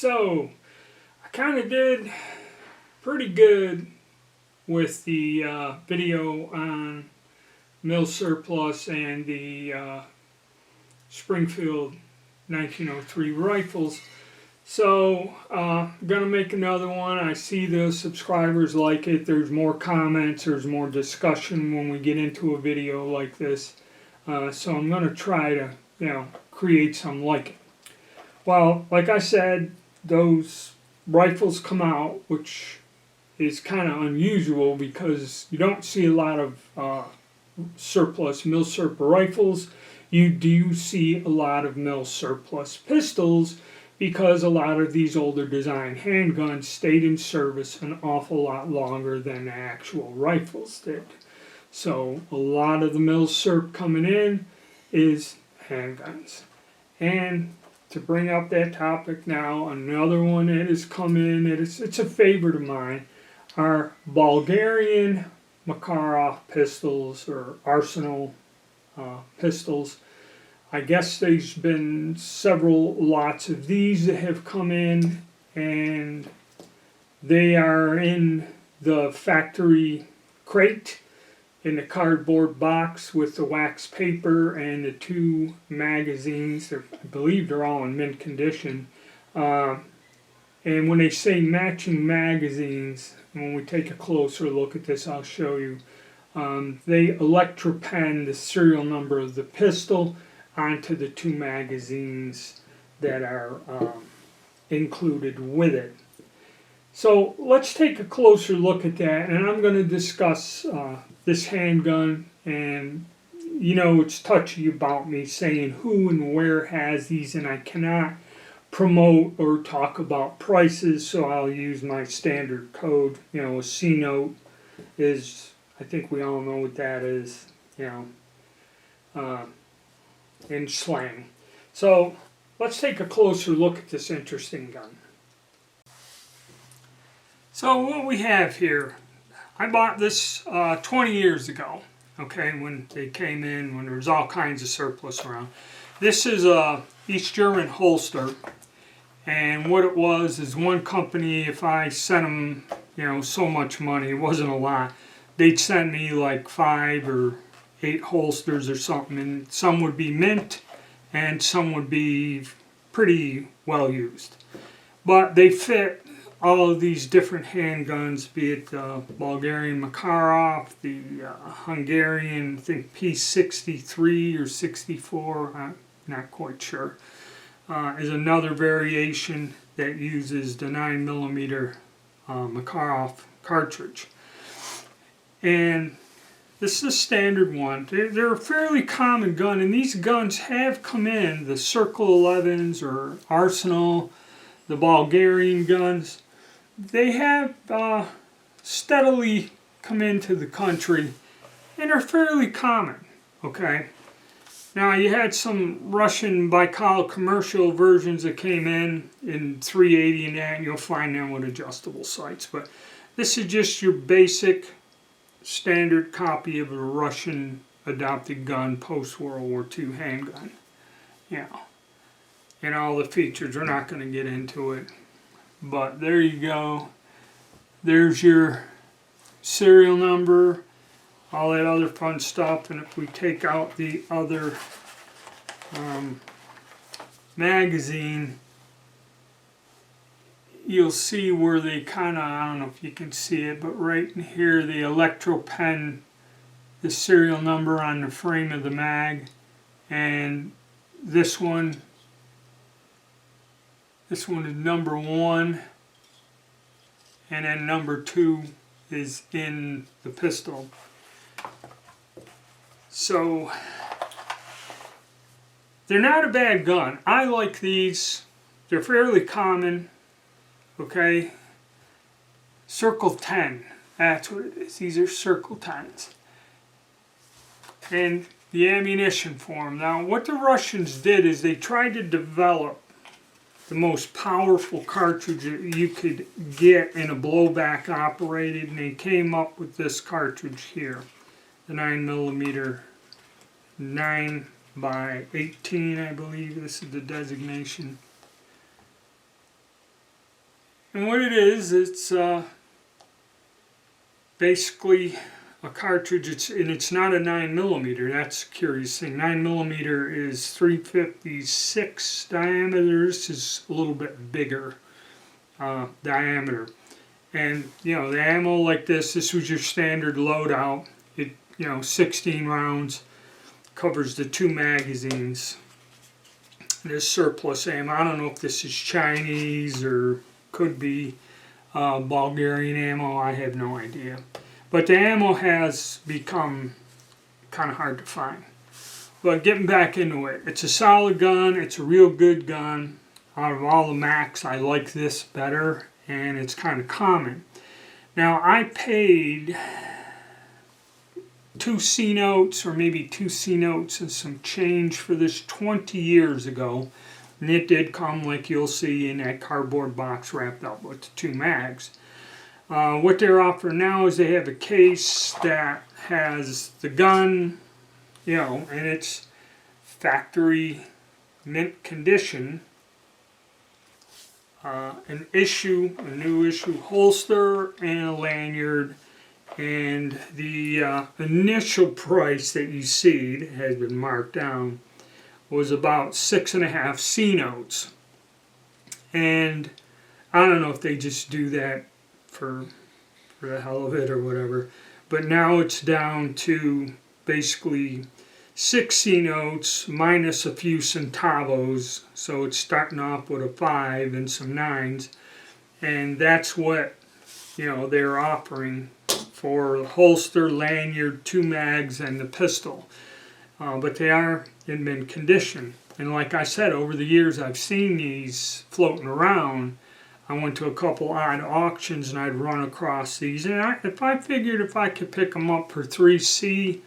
So I kind of did pretty good with the video on milsurp and the Springfield 1903 rifles. So I'm going to make another one. I see the subscribers like it. There's more comments. There's more discussion when we get into a video like this. So I'm going to try to, create some like it. Well, like I said, those rifles come out, which is kind of unusual because you don't see a lot of milsurp rifles. You do see a lot of milsurp pistols because a lot of these older design handguns stayed in service an awful lot longer than the actual rifles did. So a lot of the milsurp coming in is handguns. And to bring up that topic now, another one that has come in, it's a favorite of mine, are Bulgarian Makarov pistols or Arsenal pistols. I guess there's been several lots of these that have come in, and they are in the factory crate in the cardboard box with the wax paper and the two magazines. I believe they're all in mint condition. And when they say matching magazines, when we take a closer look at this, I'll show you. They electropen the serial number of the pistol onto the two magazines that are included with it. So let's take a closer look at that, and I'm going to discuss this handgun. And it's touchy about me saying who and where has these, and I cannot promote or talk about prices, so I'll use my standard code. A C note is, I think we all know what that is, in slang. So let's take a closer look at this interesting gun. So what we have here, I bought this 20 years ago, okay, when they came in, when there was all kinds of surplus around. This is a East German holster, and what it was is one company, if I sent them, so much money, it wasn't a lot, they'd send me like 5 or 8 holsters or something, and some would be mint, and some would be pretty well used. But they fit all of these different handguns, be it the Bulgarian Makarov, the Hungarian, I think P63 or 64, I'm not quite sure, is another variation that uses the 9mm Makarov cartridge. And this is a standard one. They're a fairly common gun, and these guns have come in, the Circle 11s or Arsenal, the Bulgarian guns. They have steadily come into the country, and are fairly common, okay? Now, you had some Russian Baikal commercial versions that came in 380 and that, and you'll find them with adjustable sights. But this is just your basic standard copy of a Russian adopted gun post-World War II handgun. And all the features, we're not going to get into it. But there you go. There's your serial number, all that other fun stuff. And if we take out the other magazine, you'll see where they kind of, I don't know if you can see it, but right in here they electropen the serial number on the frame of the mag. And this one is number 1, and then number 2 is in the pistol. So they're not a bad gun. I like these. They're fairly common. Okay, Circle 10, that's what it is. These are Circle 10s. And the ammunition for them. Now, what the Russians did is they tried to develop the most powerful cartridge that you could get in a blowback operated, and they came up with this cartridge here, the 9mm 9x18, I believe this is the designation. And what it is, it's basically a cartridge. It's not a 9mm. That's a curious thing. 9mm is 356 diameter. This is a little bit bigger diameter. And the ammo like this was your standard loadout. It 16 rounds, covers the 2 magazines. This surplus ammo. I don't know if this is Chinese or could be Bulgarian ammo. I have no idea. But the ammo has become kind of hard to find. But getting back into it, it's a solid gun. It's a real good gun. Out of all the Macs, I like this better, and it's kind of common. Now, I paid 2 C notes, or maybe 2 C notes and some change for this 20 years ago. And it did come, like you'll see, in that cardboard box wrapped up with the 2 mags. What they're offering now is they have a case that has the gun, and it's factory mint condition. A new issue holster and a lanyard. And the initial price that you see, that has been marked down, was about 6.5 C notes. And I don't know if they just do that for the hell of it or whatever, but now it's down to basically 6 C notes minus a few centavos, so it's starting off with a 5 and some 9s, and that's what they're offering for the holster, lanyard, 2 mags, and the pistol. But they are in mint condition. And like I said, over the years I've seen these floating around. I went to a couple odd auctions and I'd run across these. And if I figured if I could pick them up for 3C,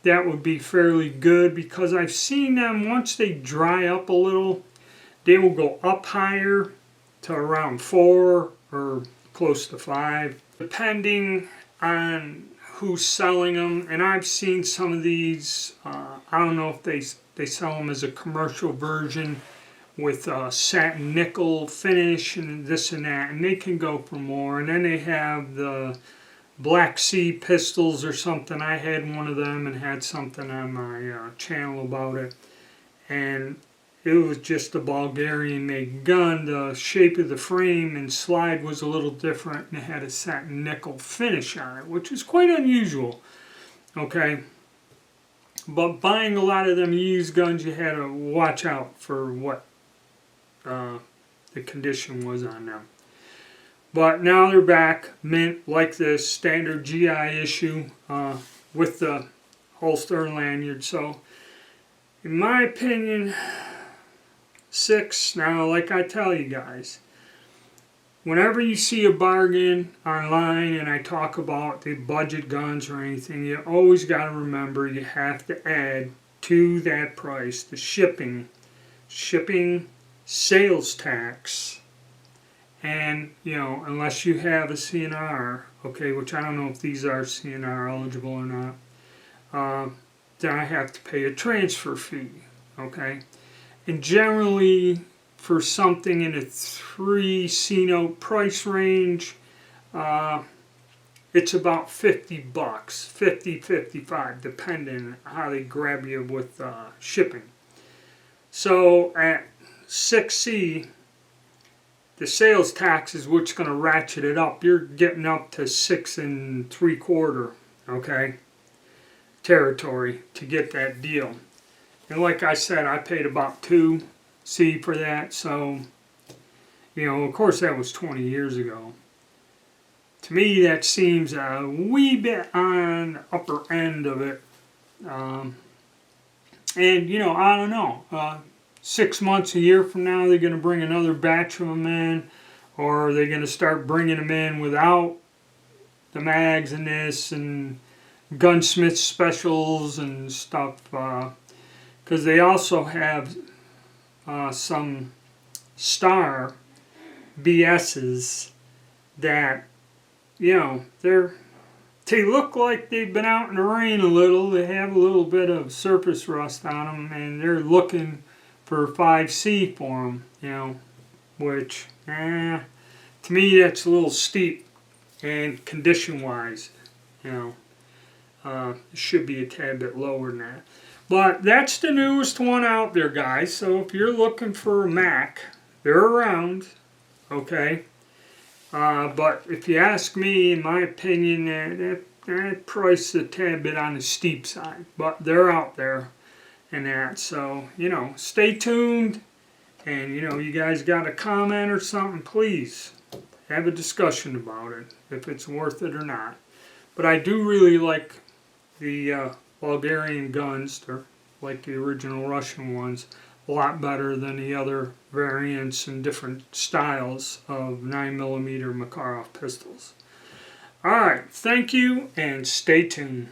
that would be fairly good, because I've seen them, once they dry up a little, they will go up higher to around 4 or close to 5, depending on who's selling them. And I've seen some of these, I don't know if they sell them as a commercial version with satin nickel finish and this and that, and they can go for more. And then they have the Black Sea pistols or something. I had one of them and had something on my channel about it, and it was just a Bulgarian made gun. The shape of the frame and slide was a little different, and it had a satin nickel finish on it, which is quite unusual. Okay, but buying a lot of them used guns, you had to watch out for what the condition was on them. But now they're back, mint like this, standard GI issue with the holster and lanyard. So, in my opinion, 6. Now, like I tell you guys, whenever you see a bargain online and I talk about the budget guns or anything, you always got to remember you have to add to that price the shipping, sales tax, and unless you have a CNR, okay, which I don't know if these are CNR eligible or not, then I have to pay a transfer fee, okay. And generally, for something in a 3 C note price range, it's about $50, 50, 55, depending on how they grab you with shipping. So at 6C, the sales tax is what's going to ratchet it up. You're getting up to 6 3/4, okay, territory to get that deal. And like I said, I paid about 2C for that, so, of course that was 20 years ago. To me, that seems a wee bit on the upper end of it. And, I don't know. 6 months, a year from now, they're going to bring another batch of them in, or are they going to start bringing them in without the mags and this, and gunsmith specials and stuff, because they also have some Star BS's that, they look like they've been out in the rain a little. They have a little bit of surface rust on them, and they're looking for 5C for them, which, to to me that's a little steep, and condition wise, you know, it should be a tad bit lower than that. But that's the newest one out there, guys. So if you're looking for a Mac, they're around, okay? But if you ask me, in my opinion, that price is a tad bit on the steep side. But they're out there and that. So, you know, stay tuned. And, you know, you guys got a comment or something, please have a discussion about it, if it's worth it or not. But I do really like the Bulgarian guns. They're like the original Russian ones, a lot better than the other variants and different styles of 9mm Makarov pistols. Alright, thank you and stay tuned.